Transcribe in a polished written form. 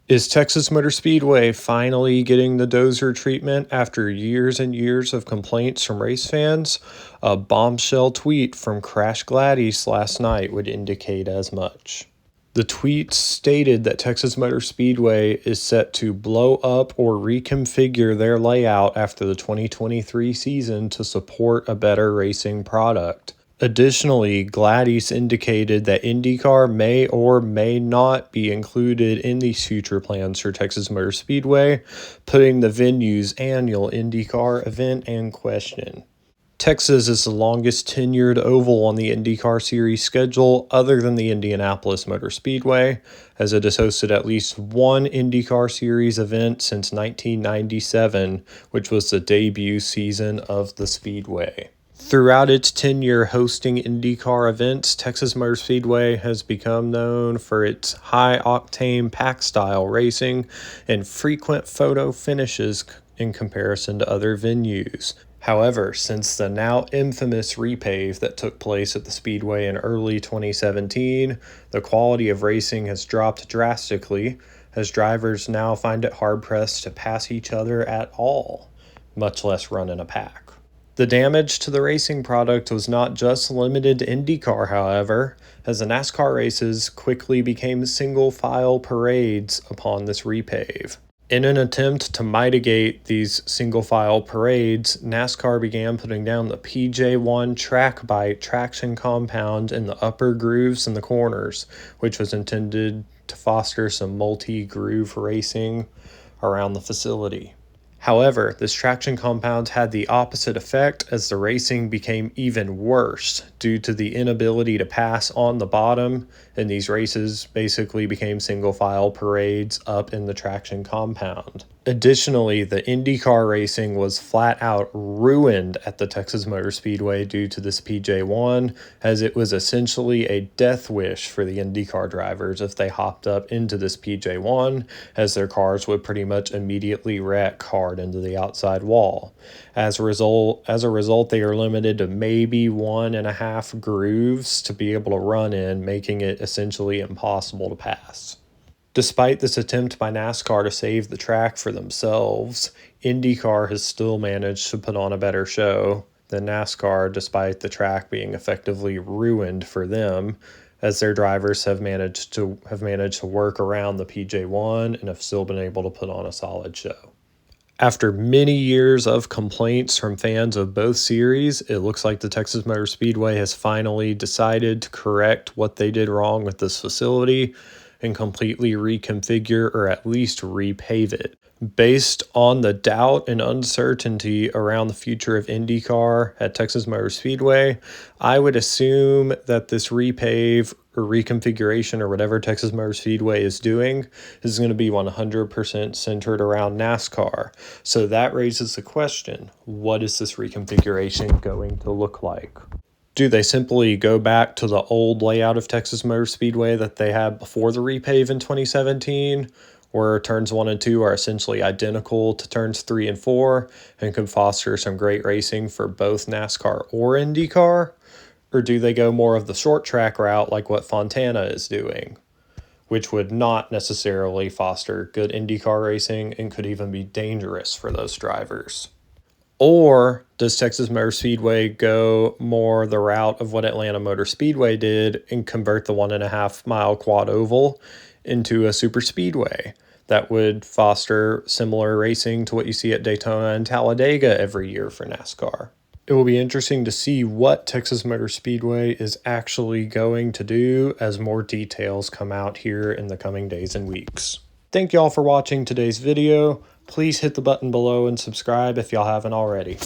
Is Texas Motor Speedway finally getting the Dozer treatment after years and years of complaints from race fans? A bombshell tweet from Crash Gladys last night would indicate as much. The tweet stated that Texas Motor Speedway is set to blow up or reconfigure their layout after the 2023 season to support a better racing product. Additionally, Gladys indicated that IndyCar may or may not be included in these future plans for Texas Motor Speedway, putting the venue's annual IndyCar event in question. Texas is the longest tenured oval on the IndyCar Series schedule other than the Indianapolis Motor Speedway, as it has hosted at least one IndyCar Series event since 1997, which was the debut season of the Speedway. Throughout its tenure hosting IndyCar events, Texas Motor Speedway has become known for its high-octane pack-style racing and frequent photo finishes in comparison to other venues. However, since the now infamous repave that took place at the Speedway in early 2017, the quality of racing has dropped drastically, as drivers now find it hard-pressed to pass each other at all, much less run in a pack. The damage to the racing product was not just limited to IndyCar, however, as the NASCAR races quickly became single-file parades upon this repave. In an attempt to mitigate these single-file parades, NASCAR began putting down the PJ1 track bite traction compound in the upper grooves and the corners, which was intended to foster some multi-groove racing around the facility. However, this traction compound had the opposite effect as the racing became even worse due to the inability to pass on the bottom, and these races basically became single-file parades up in the traction compound. Additionally, the IndyCar racing was flat out ruined at the Texas Motor Speedway due to this PJ1, as it was essentially a death wish for the IndyCar drivers if they hopped up into this PJ1, as their cars would pretty much immediately wreck hard into the outside wall. As a result, they are limited to maybe 1.5 grooves to be able to run in, making it essentially impossible to pass. Despite this attempt by NASCAR to save the track for themselves, IndyCar has still managed to put on a better show than NASCAR, despite the track being effectively ruined for them, as their drivers have managed to work around the PJ1 and have still been able to put on a solid show. After many years of complaints from fans of both series, it looks like the Texas Motor Speedway has finally decided to correct what they did wrong with this facility and completely reconfigure or at least repave it. Based on the doubt and uncertainty around the future of IndyCar at Texas Motor Speedway, I would assume that this repave or reconfiguration or whatever Texas Motor Speedway is doing is going to be 100% centered around NASCAR. So that raises the question, what is this reconfiguration going to look like? Do they simply go back to the old layout of Texas Motor Speedway that they had before the repave in 2017, where turns 1 and 2 are essentially identical to turns 3 and 4 and can foster some great racing for both NASCAR or IndyCar? Or do they go more of the short track route like what Fontana is doing, which would not necessarily foster good IndyCar racing and could even be dangerous for those drivers? Or does Texas Motor Speedway go more the route of what Atlanta Motor Speedway did and convert the 1.5 mile quad oval into a super speedway that would foster similar racing to what you see at Daytona and Talladega every year for NASCAR? It will be interesting to see what Texas Motor Speedway is actually going to do as more details come out here in the coming days and weeks. Thank y'all for watching today's video. Please hit the button below and subscribe if y'all haven't already.